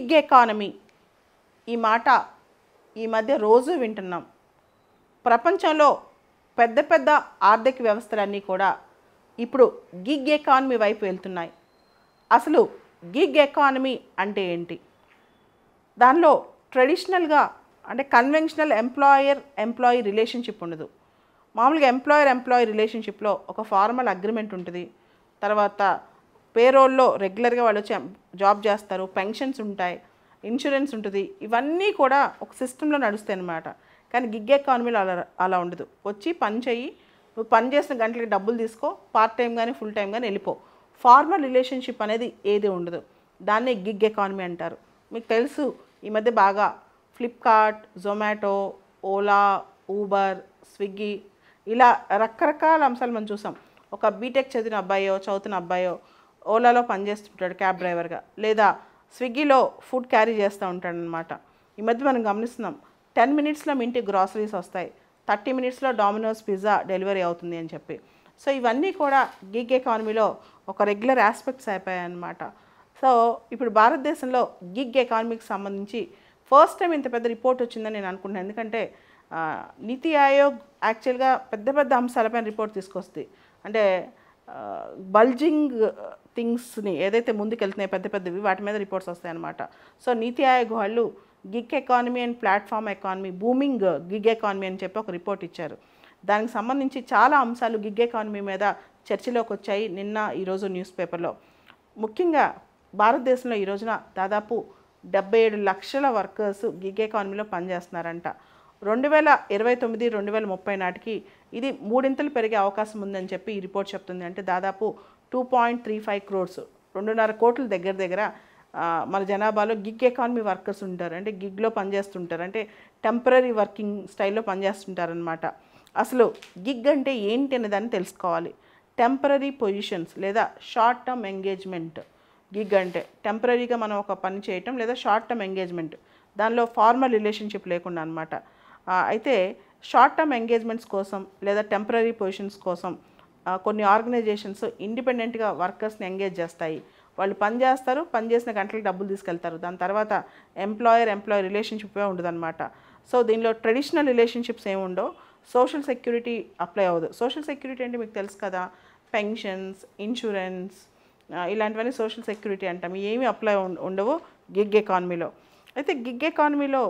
Gig economy ఈ మాట ఈ మధ్య రోజు వింటున్నాం. ప్రపంచంలో పెద్ద పెద్ద ఆర్థిక వ్యవస్థలన్నీ కూడా ఇప్పుడు గిగ్ ఎకానమీ వైపు వెళ్తున్నాయి. అసలు గిగ్ ఎకానమీ అంటే ఏంటి? దానిలో ట్రెడిషనల్గా అంటే కన్వెన్షనల్ ఎంప్లాయీ రిలేషన్షిప్ ఉండదు. మామూలుగా ఎంప్లాయీ రిలేషన్షిప్లో ఒక ఫార్మల్ అగ్రిమెంట్ ఉంటుంది. తర్వాత పేరోల్లో రెగ్యులర్గా వాళ్ళు వచ్చి జాబ్ చేస్తారు, పెన్షన్స్ ఉంటాయి, ఇన్సూరెన్స్ ఉంటుంది. ఇవన్నీ కూడా ఒక సిస్టంలో నడుస్తాయి అన్నమాట. కానీ గిగ్ ఎకానమీలో అలా ఉండదు. వచ్చి పని చెయ్యి, నువ్వు పని చేసిన గంటలకి డబ్బులు తీసుకో, పార్ట్ టైం కానీ ఫుల్ టైం కానీ వెళ్ళిపో. ఫార్మల్ రిలేషన్షిప్ అనేది ఏది ఉండదు. దాన్నే గిగ్ ఎకానమీ అంటారు. మీకు తెలుసు ఈ మధ్య బాగా Flipkart, Zomato, Ola, Uber, Swiggy ఇలా రకరకాల అంశాలు మనం చూసాం. ఒక బీటెక్ చదువుతున్న అబ్బాయో ఓలాలో పనిచేస్తుంటాడు క్యాబ్ డ్రైవర్గా, లేదా స్విగ్గీలో ఫుడ్ క్యారీ చేస్తూ ఉంటాడు అనమాట. ఈ మధ్య మనం గమనిస్తున్నాం 10 మినిట్స్లో మీ ఇంటికి గ్రాసరీస్ వస్తాయి, 30 మినిట్స్లో డామినోస్ పిజ్జా డెలివరీ అవుతుంది అని చెప్పి. సో ఇవన్నీ కూడా గిగ్ ఎకానమీలో ఒక రెగ్యులర్ ఆస్పెక్ట్స్ అయిపోయాయి అన్నమాట. సో ఇప్పుడు భారతదేశంలో గిగ్ ఎకానమీకి సంబంధించి ఫస్ట్ టైం ఇంత పెద్ద రిపోర్ట్ వచ్చిందని నేను అనుకుంటున్నాను. ఎందుకంటే నీతి ఆయోగ్ యాక్చువల్గా పెద్ద పెద్ద అంశాలపైన రిపోర్ట్ తీసుకొస్తుంది. అంటే బల్జింగ్ థింగ్స్ని ఏదైతే ముందుకెళ్తున్నాయో పెద్ద పెద్దవి వాటి మీద రిపోర్ట్స్ వస్తాయన్నమాట. సో నీతి ఆయోగ్ వాళ్ళు gig economy and platform economy, booming gig economy అని చెప్పి ఒక రిపోర్ట్ ఇచ్చారు. దానికి సంబంధించి చాలా అంశాలు గిగ్ ఎకానమీ మీద చర్చలోకి వచ్చాయి నిన్న ఈరోజు న్యూస్ పేపర్లో. ముఖ్యంగా భారతదేశంలో ఈ రోజున దాదాపు 77 లక్షల వర్కర్స్ గిగ్ ఎకానమీలో పనిచేస్తున్నారంట. 2029-2030 నాటికి ఇది 3 పెరిగే అవకాశం ఉందని చెప్పి ఈ రిపోర్ట్ చెప్తుంది. అంటే దాదాపు 2.35 crores, 2.5 కోట్ల దగ్గర మన జనాభాలో గిగ్ ఎకానమీ వర్కర్స్ ఉంటారు. అంటే గిగ్లో పనిచేస్తుంటారు, అంటే టెంపరీ వర్కింగ్ స్టైల్లో పనిచేస్తుంటారనమాట. అసలు గిగ్ అంటే ఏంటి అనే దాన్ని తెలుసుకోవాలి. టెంపరీ పొజిషన్స్ లేదా షార్ట్ టర్మ్ ఎంగేజ్మెంట్. గిగ్ అంటే టెంపరీగా మనం ఒక పని చేయటం లేదా షార్ట్ టర్మ్ ఎంగేజ్మెంట్, దానిలో ఫార్మల్ రిలేషన్షిప్ లేకుండా అనమాట. అయితే షార్ట్ టర్మ్ ఎంగేజ్మెంట్స్ కోసం లేదా టెంపరీ పొజిషన్స్ కోసం కొన్ని ఆర్గనైజేషన్స్ ఇండిపెండెంట్గా వర్కర్స్ని ఎంగేజ్ చేస్తాయి. వాళ్ళు పని చేస్తారు, పని చేసిన గంటలకు డబ్బులు తీసుకెళ్తారు. దాని తర్వాత ఎంప్లాయీ రిలేషన్షిప్ ఉండదన్నమాట. సో దీనిలో ట్రెడిషనల్ రిలేషన్షిప్స్ ఏమి ఉండవు. సోషల్ సెక్యూరిటీ అప్లై అవ్వదు. సోషల్ సెక్యూరిటీ అంటే మీకు తెలుసు కదా, పెన్షన్స్, ఇన్సూరెన్స్ ఇలాంటివన్నీ సోషల్ సెక్యూరిటీ అంటాం. ఏమీ అప్లై ఉండవు గిగ్ ఎకానమీలో. అయితే గిగ్ ఎకానమీలో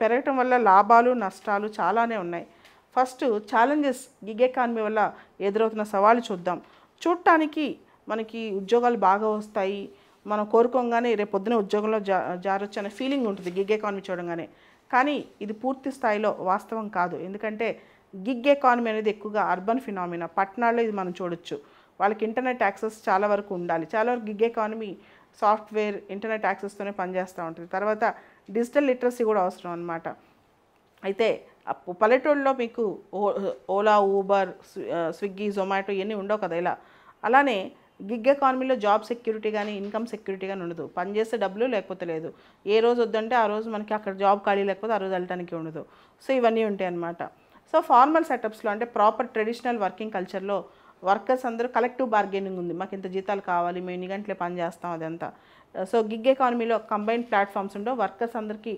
పెరగటం వల్ల లాభాలు నష్టాలు చాలానే ఉన్నాయి. ఫస్ట్ ఛాలెంజెస్, గిగ్ ఎకానమీ వల్ల ఎదురవుతున్న సవాళ్ళు చూడటానికి మనకి ఉద్యోగాలు బాగా వస్తాయి, మనం కోరుకోగానే రేపు పొద్దున ఉద్యోగంలో జారొచ్చు అనే ఫీలింగ్ ఉంటుంది గిగ్ ఎకానమీ చూడంగానే. కానీ ఇది పూర్తి స్థాయిలో వాస్తవం కాదు. ఎందుకంటే గిగ్ ఎకానమీ అనేది ఎక్కువగా అర్బన్ ఫినామినా, పట్టణాల్లో ఇది మనం చూడొచ్చు. వాళ్ళకి ఇంటర్నెట్ యాక్సెస్ చాలా వరకు ఉండాలి. చాలా వరకు గిగ్ ఎకానమీ సాఫ్ట్వేర్, ఇంటర్నెట్ యాక్సెస్తోనే పనిచేస్తూ ఉంటుంది. తర్వాత డిజిటల్ లిటరసీ కూడా అవసరం అన్నమాట. అయితే పల్లెటూళ్ళలో మీకు ఓలా, ఊబర్, స్విగ్గీ, జొమాటో ఇవన్నీ ఉండవు కదా. ఇలా అలానే గిగ్ ఎకానమీలో జాబ్ సెక్యూరిటీ కానీ ఇన్కమ్ సెక్యూరిటీ కానీ ఉండదు. పనిచేసే డబ్బులు లేకపోతే లేదు. ఏ రోజు వద్దంటే ఆ రోజు మనకి అక్కడ జాబ్ ఖాళీ లేకపోతే ఆ రోజు వెళ్ళడానికి ఉండదు. సో ఇవన్నీ ఉంటాయి అన్నమాట. సో ఫార్మల్ సెటప్స్లో అంటే ప్రాపర్ ట్రెడిషనల్ వర్కింగ్ కల్చర్లో వర్కర్స్ అందరూ కలెక్టివ్ బార్గెనింగ్ ఉంది. మాకు ఇంత జీతాలు కావాలి, మేము ఇన్ని గంటలే పని చేస్తాం, అదంతా. సో గిగ్ ఎకానమీలో కంబైన్డ్ ప్లాట్ఫామ్స్ ఉండవు. వర్కర్స్ అందరికీ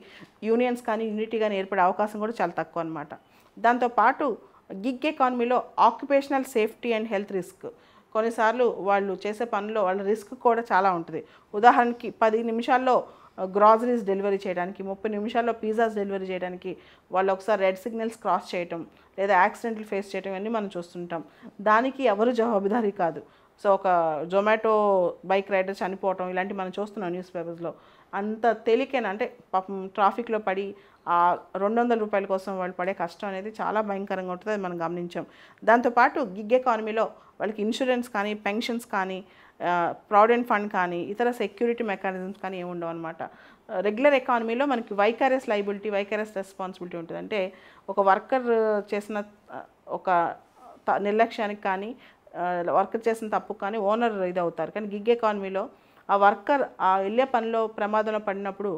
యూనియన్స్ కానీ యూనిటీ కానీ ఏర్పడే అవకాశం కూడా చాలా తక్కువ అనమాట. దాంతోపాటు గిగ్ ఎకానమీలో occupational safety and health risk, కొన్నిసార్లు వాళ్ళు చేసే పనిలో వాళ్ళ రిస్క్ కూడా చాలా ఉంటుంది. ఉదాహరణకి 10 నిమిషాల్లో గ్రాసరీస్ డెలివరీ చేయడానికి, 30 నిమిషాల్లో పిజ్జాస్ డెలివరీ చేయడానికి వాళ్ళు ఒకసారి రెడ్ సిగ్నల్స్ క్రాస్ చేయటం లేదా యాక్సిడెంట్లు ఫేస్ చేయటం ఇవన్నీ మనం చూస్తుంటాం. దానికి ఎవరు జవాబుదారీ కాదు. సో ఒక జొమాటో బైక్ రైడర్ చనిపోవటం ఇలాంటివి మనం చూస్తున్నాం న్యూస్ పేపర్స్లో. అంత తేలికైనా అంటే పాపం ట్రాఫిక్లో పడి ఆ 200 రూపాయల కోసం వాళ్ళు పడే కష్టం అనేది చాలా భయంకరంగా ఉంటుంది. అది మనం గమనించాం. దాంతోపాటు గిగ్ ఎకానమీలో వాళ్ళకి ఇన్సూరెన్స్ కానీ, పెన్షన్స్ కానీ, ప్రావిడెంట్ ఫండ్ కానీ, ఇతర సెక్యూరిటీ మెకానిజమ్స్ కానీ ఏమి ఉండవు అనమాట. రెగ్యులర్ ఎకానమీలో మనకి వైకారియస్ లైబిలిటీ, వైకారియస్ రెస్పాన్సిబిలిటీ ఉంటుంది. అంటే ఒక వర్కర్ చేసిన ఒక నిర్లక్ష్యానికి కానీ, వర్కర్ చేసిన తప్పు కానీ ఓనర్ ఇది అవుతారు. కానీ గిగ్ ఎకానమీలో ఆ వర్కర్ ఆ వెళ్ళే పనిలో ప్రమాదంలో పడినప్పుడు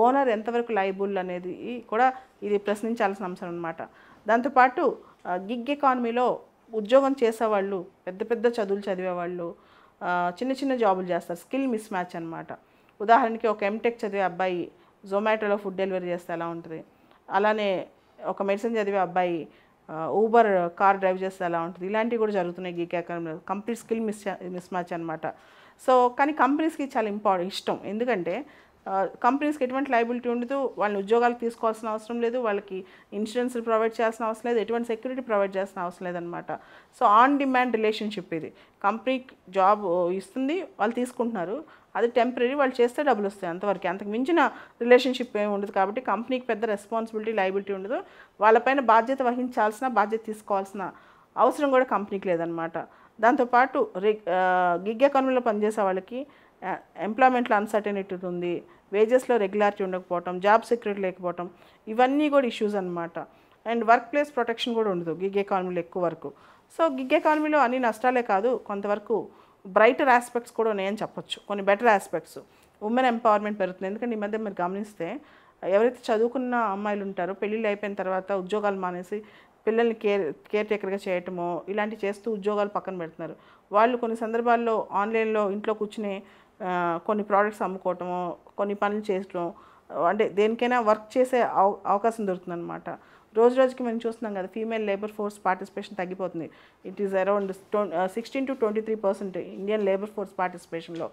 ఓనర్ ఎంతవరకు లైబుల్ అనేది కూడా ఇది ప్రశ్నించాల్సిన అంశం అనమాట. దాంతోపాటు గిగ్ ఎకానమీలో ఉద్యోగం చేసేవాళ్ళు, పెద్ద పెద్ద చదువులు చదివేవాళ్ళు చిన్న చిన్న జాబులు చేస్తారు. స్కిల్ మిస్ మ్యాచ్ అనమాట. ఉదాహరణకి ఒక ఎంటెక్ చదివే అబ్బాయి జొమాటోలో ఫుడ్ డెలివరీ చేస్తే ఎలా ఉంటుంది, అలానే ఒక మెడిసిన్ చదివే అబ్బాయి ఊబర్ కార్ డ్రైవ్ చేస్తే ఎలా ఉంటుంది, ఇలాంటివి కూడా జరుగుతున్నాయి గిగ్ ఎకానమీలో. కంప్లీట్ స్కిల్ మిస్ మ్యాచ్ అనమాట. సో కానీ కంపెనీస్కి చాలా ఇష్టం, ఎందుకంటే కంపెనీస్కి ఎటువంటి లయబిలిటీ ఉండదు, వాళ్ళని ఉద్యోగాలు తీసుకోవాల్సిన అవసరం లేదు, వాళ్ళకి ఇన్సూరెన్స్ ప్రొవైడ్ చేయాల్సిన అవసరం లేదు, ఎటువంటి సెక్యూరిటీ ప్రొవైడ్ చేయాల్సిన అవసరం లేదనమాట. సో ఆన్ డిమాండ్ రిలేషన్షిప్ ఇది. కంపెనీ జాబ్ ఇస్తుంది, వాళ్ళు తీసుకుంటున్నారు, అది టెంపరీ, వాళ్ళు చేస్తే డబ్బులు వస్తాయి అంతవరకు, అంతకు మించిన రిలేషన్షిప్ ఏమి ఉండదు. కాబట్టి కంపెనీకి పెద్ద రెస్పాన్సిబిలిటీ లయబిలిటీ ఉండదు, వాళ్ళపైన బాధ్యత వహించాల్సిన బాధ్యత తీసుకోవాల్సిన అవసరం కూడా కంపెనీకి లేదనమాట. దాంతోపాటు గిగ్ ఎకానమీలో పనిచేసే వాళ్ళకి ఎంప్లాయ్మెంట్లో అన్సర్టనిటీ ఉంది, వేజెస్లో రెగ్యులారిటీ ఉండకపోవటం, జాబ్ సెక్యూరిటీ లేకపోవటం, ఇవన్నీ కూడా ఇష్యూస్ అనమాట. అండ్ వర్క్ ప్లేస్ ప్రొటెక్షన్ కూడా ఉండదు గిగ్ ఎకానమీలో ఎక్కువ వరకు. సో గిగ్ ఎకానమీలో అన్ని నష్టాలే కాదు, కొంతవరకు బ్రైటర్ ఆస్పెక్ట్స్ కూడా ఉన్నాయని చెప్పొచ్చు, కొన్ని బెటర్ ఆస్పెక్ట్స్. ఉమెన్ ఎంపవర్మెంట్ పెరుగుతుంది, ఎందుకంటే ఈ మధ్య మీరు గమనిస్తే ఎవరైతే చదువుకున్న అమ్మాయిలు ఉంటారో పెళ్ళిళ్ళు అయిపోయిన తర్వాత ఉద్యోగాలు మానేసి పిల్లల్ని కేర్ టేకర్గా చేయటమో ఇలాంటివి చేస్తూ ఉద్యోగాలు పక్కన పెడుతున్నారు. వాళ్ళు కొన్ని సందర్భాల్లో ఆన్లైన్లో ఇంట్లో కూర్చుని కొన్ని ప్రోడక్ట్స్ అమ్ముకోవటమో, కొన్ని పనులు చేయటం, అంటే దేనికైనా వర్క్ చేసే అవకాశం దొరుకుతుంది అనమాట. రోజు రోజుకి మనం చూస్తున్నాం కదా, ఫీమేల్ లేబర్ ఫోర్స్ పార్టిసిపేషన్ తగ్గిపోతుంది. It is around 16 to 23% Indian labour force పార్టిసిపేషన్లో.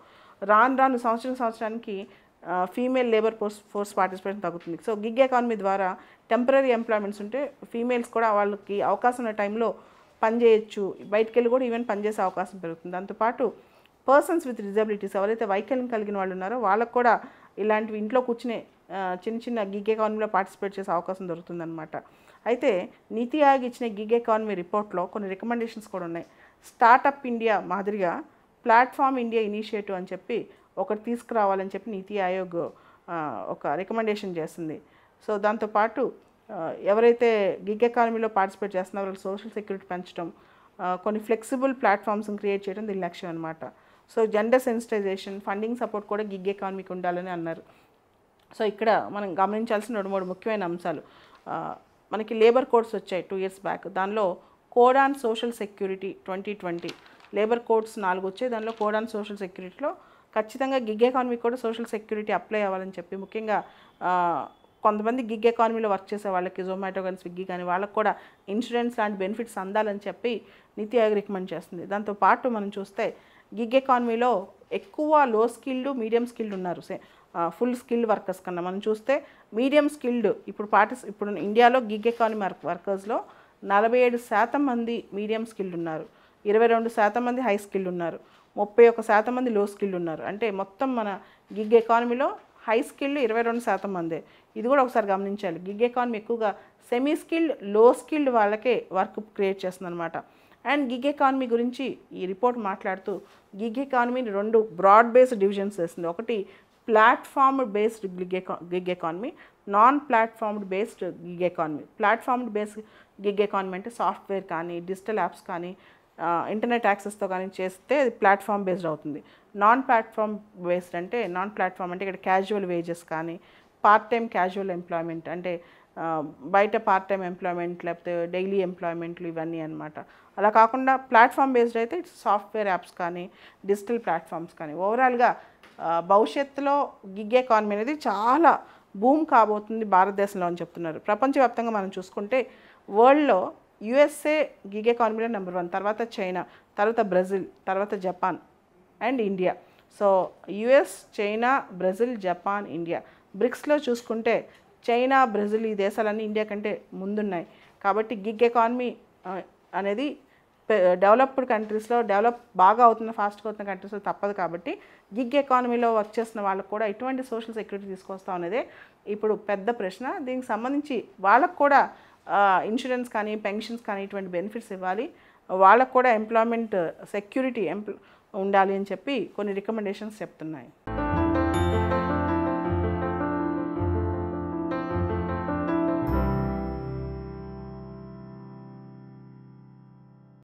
రాను సంవత్సరానికి ఫీమేల్ లేబర్ ఫోర్స్ పార్టిసిపేషన్ తగ్గుతుంది. సో గిగ్ ఎకానమీ ద్వారా టెంపరీ ఎంప్లాయ్మెంట్స్ ఉంటే ఫీమేల్స్ కూడా వాళ్ళకి అవకాశం ఉన్న టైంలో పనిచేయచ్చు, బయటికి వెళ్ళి కూడా ఈవెన్ పనిచేసే అవకాశం పెరుగుతుంది. దాంతోపాటు పర్సన్స్ విత్ డిజబిలిటీస్, ఎవరైతే వైకల్యం కలిగిన వాళ్ళు ఉన్నారో వాళ్ళకు కూడా ఇలాంటివి ఇంట్లో కూర్చునే చిన్న గిగ్ ఎకానమీలో పార్టిసిపేట్ చేసే అవకాశం దొరుకుతుందన్నమాట. అయితే నీతి ఆయోగ్ ఇచ్చిన గిగ్ ఎకానమీ రిపోర్ట్లో కొన్ని రికమెండేషన్స్ కూడా ఉన్నాయి. స్టార్టప్ ఇండియా మాదిరిగా ప్లాట్ఫామ్ ఇండియా ఇనిషియేటివ్ అని చెప్పి ఒకటి తీసుకురావాలని చెప్పి నీతి ఆయోగ్ ఒక రికమెండేషన్ చేస్తుంది. సో దాంతోపాటు ఎవరైతే గిగ్ ఎకానమీలో పార్టిసిపేట్ చేస్తున్నారో వాళ్ళకి సోషల్ సెక్యూరిటీ పెంచడం, కొన్ని ఫ్లెక్సిబుల్ ప్లాట్ఫామ్స్ని క్రియేట్ చేయడం దీని లక్ష్యం అనమాట. So gender sensitisation, funding support కూడా గిగ్ ఎకానమీకి ఉండాలని అన్నారు. సో ఇక్కడ మనం గమనించాల్సిన 2-3 ముఖ్యమైన అంశాలు. మనకి లేబర్ కోడ్స్ వచ్చాయి 2 years బ్యాక్, దానిలో code on social security 2020 labour codes 4 వచ్చాయి. దానిలో కోడ్ ఆన్ సోషల్ సెక్యూరిటీలో ఖచ్చితంగా గిగ్ ఎకానమీకి కూడా సోషల్ సెక్యూరిటీ అప్లై అవ్వాలని చెప్పి, ముఖ్యంగా కొంతమంది గిగ్ ఎకానమీలో వర్క్ చేసే వాళ్ళకి జొమాటో కానీ స్విగ్గీ కానీ వాళ్ళకి కూడా ఇన్సూరెన్స్ లాంటి బెనిఫిట్స్ అందాలని చెప్పి నీతి ఆయోగ్ రికమెండ్ చేస్తుంది. దాంతోపాటు మనం చూస్తే గిగ్ ఎకానమీలో ఎక్కువ లో స్కిల్డ్, మీడియం స్కిల్డ్ ఉన్నారు. ఫుల్ స్కిల్డ్ వర్కర్స్ కన్నా మనం చూస్తే మీడియం స్కిల్డ్ ఇప్పుడు ఇండియాలో గిగ్ ఎకానమీ వర్కర్స్లో 47% మంది మీడియం స్కిల్డ్ ఉన్నారు, 22% మంది హై స్కిల్డ్ ఉన్నారు, 31% మంది లో స్కిల్డ్ ఉన్నారు. అంటే మొత్తం మన గిగ్ ఎకానమీలో హై స్కిల్డ్ 22% మందే. ఇది కూడా ఒకసారి గమనించాలి. గిగ్ ఎకానమీ ఎక్కువగా సెమీ స్కిల్డ్, లో స్కిల్డ్ వాళ్ళకే వర్క్ క్రియేట్ చేస్తుంది అనమాట. అండ్ గిగ్ ఎకానమీ గురించి ఈ రిపోర్ట్ మాట్లాడుతూ గిగ్ ఎకానమీని 2 బ్రాడ్ బేస్డ్ డివిజన్స్ చేస్తుంది. ఒకటి platformed based gig economy, non platformed based gig economy. Platformed based gig economy అంటే సాఫ్ట్వేర్ కానీ, డిజిటల్ యాప్స్ కానీ, ఇంటర్నెట్ యాక్సెస్తో కానీ చేస్తే అది ప్లాట్ఫామ్ బేస్డ్ అవుతుంది. నాన్ ప్లాట్ఫామ్ బేస్డ్ అంటే, నాన్ ప్లాట్ఫామ్ అంటే ఇక్కడ క్యాజువల్ వేజెస్ కానీ, పార్ట్ టైం క్యాజువల్ ఎంప్లాయ్మెంట్ అంటే బయట పార్ట్ టైం ఎంప్లాయ్మెంట్ లేకపోతే డైలీ ఎంప్లాయ్మెంట్లు ఇవన్నీ అనమాట. అలా కాకుండా ప్లాట్ఫామ్ బేస్డ్ అయితే సాఫ్ట్వేర్ యాప్స్ కానీ, డిజిటల్ ప్లాట్ఫామ్స్ కానీ. ఓవరాల్గా భవిష్యత్తులో గిగ్ ఎకానమీ అనేది చాలా బూమ్ కాబోతుంది భారతదేశంలో అని చెప్తున్నారు. ప్రపంచవ్యాప్తంగా మనం చూసుకుంటే వరల్డ్లో యుఎస్ఏ గిగ్ ఎకానమీలో నెంబర్ 1, తర్వాత చైనా, తర్వాత బ్రెజిల్, తర్వాత Japan and India. So US, China, Brazil, Japan, India. బ్రిక్స్లో చూసుకుంటే చైనా, బ్రెజిల్ ఈ దేశాలన్నీ ఇండియా కంటే ముందున్నాయి. కాబట్టి గిగ్ ఎకానమీ అనేది డెవలప్డ్ కంట్రీస్లో బాగా అవుతున్న, ఫాస్ట్గా అవుతున్న కంట్రీస్లో తప్పదు. కాబట్టి గిగ్ ఎకానమీలో వర్క్ చేస్తున్న వాళ్ళకు కూడా ఎటువంటి సోషల్ సెక్యూరిటీ తీసుకొస్తాం అనేది ఇప్పుడు పెద్ద ప్రశ్న. దీనికి సంబంధించి వాళ్ళకు కూడా ఇన్సూరెన్స్ కానీ, పెన్షన్స్ కానీ ఇటువంటి బెనిఫిట్స్ ఇవ్వాలి, వాళ్ళకు కూడా ఎంప్లాయ్మెంట్ సెక్యూరిటీ ఉండాలి అని చెప్పి కొన్ని రికమెండేషన్స్ చెప్తున్నాయి.